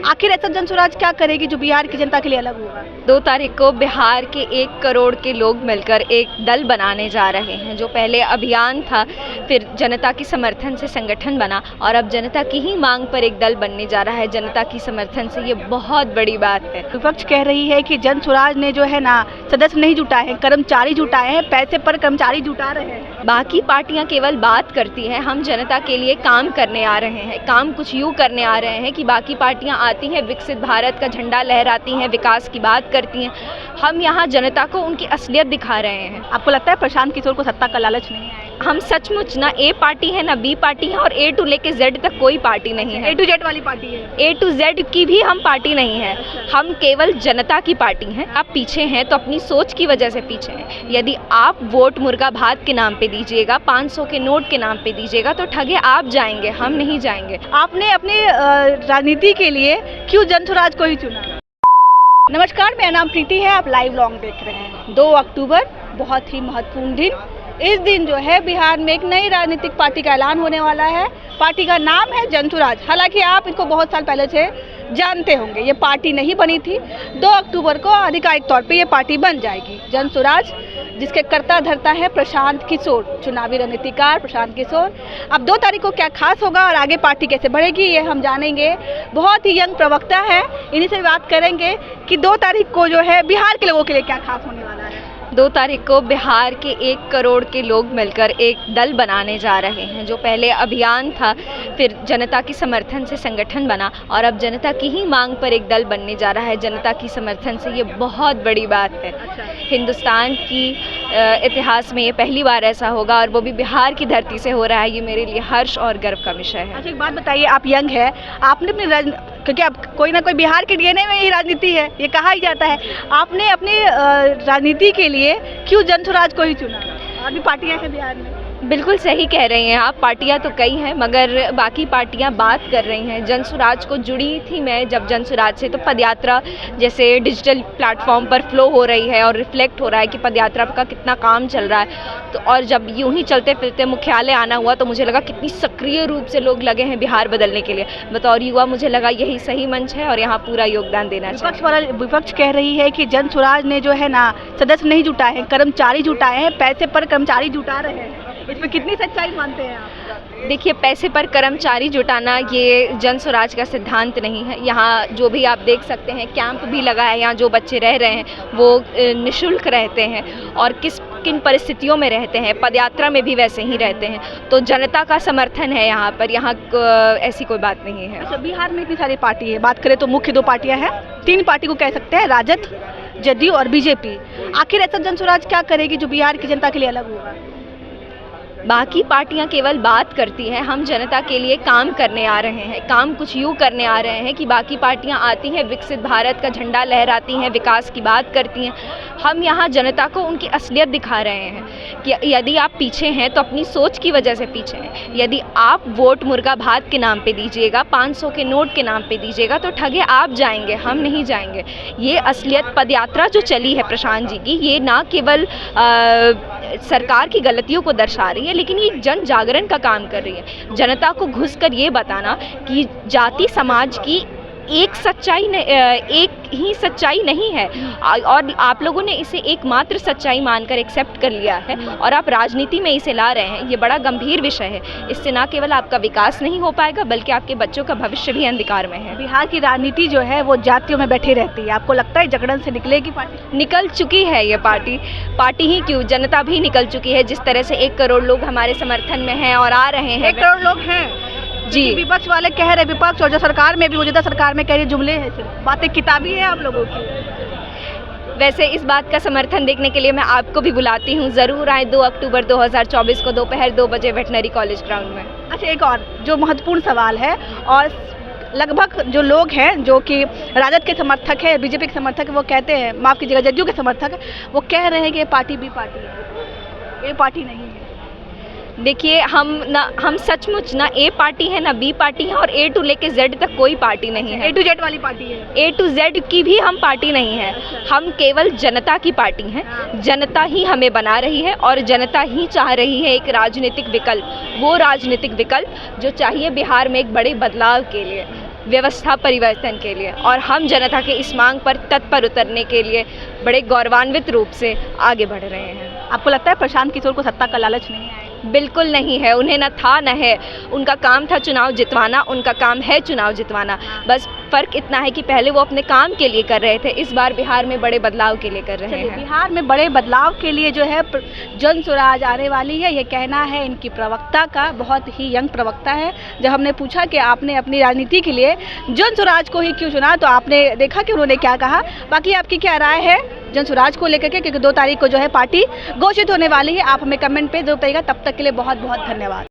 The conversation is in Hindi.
आखिर ऐसा जनसुराज क्या करेगी जो बिहार की जनता के लिए अलग होगा? 2 तारीख को बिहार के 1 करोड़ के लोग मिलकर एक दल बनाने जा रहे हैं। जो पहले अभियान था, फिर जनता की समर्थन से संगठन बना और अब जनता की ही मांग पर एक दल बनने जा रहा है जनता की समर्थन से। ये बहुत बड़ी बात है। विपक्ष कह रही है कि जनसुराज ने जो है ना सदस्य नहीं जुटाए हैं, कर्मचारी जुटाए हैं, पैसे पर कर्मचारी जुटा रहे हैं। बाकी पार्टियां केवल बात करती हैं, हम जनता के लिए काम करने आ रहे हैं। काम कुछ यूँ करने आ रहे हैं कि बाकी पार्टियां आती हैं, विकसित भारत का झंडा लहराती हैं, विकास की बात करती हैं। हम यहाँ जनता को उनकी असलियत दिखा रहे हैं। आपको लगता है प्रशांत किशोर को सत्ता का लालच नहीं है? हम सचमुच ना ए पार्टी है ना बी पार्टी है और ए टू लेके जेड तक कोई पार्टी नहीं है। ए टू जेड वाली पार्टी है? ए टू जेड की भी हम पार्टी नहीं है। हम केवल जनता की पार्टी हैं। आप पीछे हैं तो अपनी सोच की वजह से पीछे हैं। यदि आप वोट मुर्गा भात के नाम पे दीजिएगा, 500 के नोट के नाम पे दीजिएगा तो ठगे आप जाएंगे, हम नहीं जाएंगे। आपने अपनी राजनीति के लिए क्यों जनसुराज को ही चुना? नमस्कार, मेरा नाम प्रीति है, आप लाइव लॉन्ग देख रहे हैं। 2 अक्टूबर बहुत ही महत्वपूर्ण दिन। इस दिन जो है बिहार में एक नई राजनीतिक पार्टी का ऐलान होने वाला है। पार्टी का नाम है जनसुराज। हालांकि आप इनको बहुत साल पहले से जानते होंगे, ये पार्टी नहीं बनी थी। 2 अक्टूबर को आधिकारिक तौर पे ये पार्टी बन जाएगी जनसुराज, जिसके कर्ता धर्ता है प्रशांत किशोर, चुनावी रणनीतिकार प्रशांत किशोर। अब 2 तारीख को क्या खास होगा और आगे पार्टी कैसे बढ़ेगी ये हम जानेंगे। बहुत ही यंग प्रवक्ता है, इन्हीं से बात करेंगे कि 2 तारीख को जो है बिहार के लोगों के लिए क्या खास होने वाला है। 2 तारीख को बिहार के 1 करोड़ के लोग मिलकर एक दल बनाने जा रहे हैं। जो पहले अभियान था, फिर जनता की समर्थन से संगठन बना और अब जनता की ही मांग पर एक दल बनने जा रहा है जनता की समर्थन से। ये बहुत बड़ी बात है। हिंदुस्तान की इतिहास में ये पहली बार ऐसा होगा और वो भी बिहार की धरती से हो रहा है। ये मेरे लिए हर्ष और गर्व का विषय है। अच्छा, एक बात बताइए, आप यंग है, आपने अपनी क्योंकि अब कोई ना कोई बिहार के डीएनए में ही राजनीति है, ये कहा ही जाता है। आपने अपनी राजनीति के लिए क्यों जनसुराज को ही चुना? और भी पार्टियां हैं बिहार में। बिल्कुल सही कह रही हैं आप, पार्टियां तो कई हैं मगर बाकी पार्टियां बात कर रही हैं। जनसुराज को जुड़ी थी मैं जब जनसुराज से, तो पदयात्रा जैसे डिजिटल प्लेटफॉर्म पर फ्लो हो रही है और रिफ्लेक्ट हो रहा है कि पदयात्रा का कितना काम चल रहा है। तो और जब यूं ही चलते फिरते मुख्यालय आना हुआ तो मुझे लगा कितनी सक्रिय रूप से लोग लगे हैं बिहार बदलने के लिए। बतौर युवा मुझे लगा यही सही मंच है और यहाँ पूरा योगदान देना चाहिए। विपक्ष कह रही है कि जनसुराज ने जो है ना सदस्य नहीं जुटाए हैं, कर्मचारी जुटाए हैं, पैसे पर कर्मचारी जुटा रहे हैं। इसमें कितनी सच्चाई मानते हैं आप? देखिए, पैसे पर कर्मचारी जुटाना ये जनसुराज का सिद्धांत नहीं है। यहाँ जो भी आप देख सकते हैं कैंप भी लगा है, यहाँ जो बच्चे रह रहे हैं वो निःशुल्क रहते हैं और किन परिस्थितियों में रहते हैं, पदयात्रा में भी वैसे ही रहते हैं। तो जनता का समर्थन है यहाँ पर, यहाँ ऐसी कोई बात नहीं है। अच्छा, बिहार में इतनी सारी पार्टी है, बात करें तो मुख्य 2 पार्टियां हैं, 3 पार्टी को कह सकते हैं, राजद, जदयू और बीजेपी। आखिर ऐसा जनसुराज क्या करेगी जो बिहार की जनता के लिए अलग होगा? बाकी पार्टियां केवल बात करती हैं, हम जनता के लिए काम करने आ रहे हैं। काम कुछ यूँ करने आ रहे हैं कि बाकी पार्टियां आती हैं, विकसित भारत का झंडा लहराती हैं, विकास की बात करती हैं। हम यहाँ जनता को उनकी असलियत दिखा रहे हैं कि यदि आप पीछे हैं तो अपनी सोच की वजह से पीछे हैं। यदि आप वोट मुर्गा भात के नाम पे दीजिएगा, 500 के नोट के नाम पे दीजिएगा तो ठगे आप जाएंगे, हम नहीं जाएंगे। ये असलियत पदयात्रा जो चली है प्रशांत जी की, ये ना केवल सरकार की गलतियों को दर्शा रही है लेकिन ये जन जागरण का काम कर रही है। जनता को घुसकर ये बताना कि जाति समाज की एक ही सच्चाई नहीं है और आप लोगों ने इसे एकमात्र सच्चाई मानकर एक्सेप्ट कर लिया है और आप राजनीति में इसे ला रहे हैं। ये बड़ा गंभीर विषय है। इससे ना केवल आपका विकास नहीं हो पाएगा बल्कि आपके बच्चों का भविष्य भी अंधकार में है। बिहार की राजनीति जो है वो जातियों में बैठी रहती है। आपको लगता है जगड़न से निकलेगी पार्टी? निकल चुकी है ये पार्टी ही क्यों, जनता भी निकल चुकी है। जिस तरह से 1 करोड़ लोग हमारे समर्थन में हैं और आ रहे हैं। 1 करोड़ लोग हैं जी। विपक्ष वाले कह रहे, विपक्ष और जो सरकार में भी, मौजूदा सरकार में कह रहे जुमले हैं, सिर्फ बातें किताबी है आप लोगों की। वैसे इस बात का समर्थन देखने के लिए मैं आपको भी बुलाती हूँ, ज़रूर आए 2 अक्टूबर 2024 को दोपहर 2 बजे वेटनरी कॉलेज ग्राउंड में। अच्छा, एक और जो महत्वपूर्ण सवाल है, और लगभग जो लोग हैं जो कि राजद के समर्थक है, बीजेपी के समर्थक है, वो कहते हैं, माफ़ कीजिएगा जदयू के समर्थक है, वो कह रहे हैं कि ये पार्टी बी पार्टी है, ये पार्टी नहीं है। देखिए, हम सचमुच ना ए पार्टी है ना बी पार्टी है और ए टू लेके जेड तक कोई पार्टी नहीं है। ए टू जेड वाली पार्टी है? ए टू जेड की भी हम पार्टी नहीं है। हम केवल जनता की पार्टी हैं। जनता ही हमें बना रही है और जनता ही चाह रही है एक राजनीतिक विकल्प, वो राजनीतिक विकल्प जो चाहिए बिहार में एक बड़े बदलाव के लिए। व्यवस्था परिवर्तन के लिए, और हम जनता के इस मांग पर तत्पर उतरने के लिए बड़े गौरवान्वित रूप से आगे बढ़ रहे हैं। आपको लगता है प्रशांत किशोर को सत्ता का लालच नहीं है? बिल्कुल नहीं है, उन्हें न था न है। उनका काम था चुनाव जितवाना, उनका काम है चुनाव जितवाना। बस फ़र्क इतना है कि पहले वो अपने काम के लिए कर रहे थे, इस बार बिहार में बड़े बदलाव के लिए कर रहे हैं। बिहार में बड़े बदलाव के लिए जो है जन स्वराज आने वाली है, ये कहना है इनकी प्रवक्ता का। बहुत ही यंग प्रवक्ता है। जब हमने पूछा कि आपने अपनी राजनीति के लिए जन स्वराज को ही क्यों चुना, तो आपने देखा कि उन्होंने क्या कहा। बाकी आपकी क्या राय है जन स्वराज को लेकर के, क्योंकि 2 तारीख को जो है पार्टी घोषित होने वाली है। आप हमें कमेंट पे जरूर बताइएगा। तब तक के लिए बहुत बहुत धन्यवाद।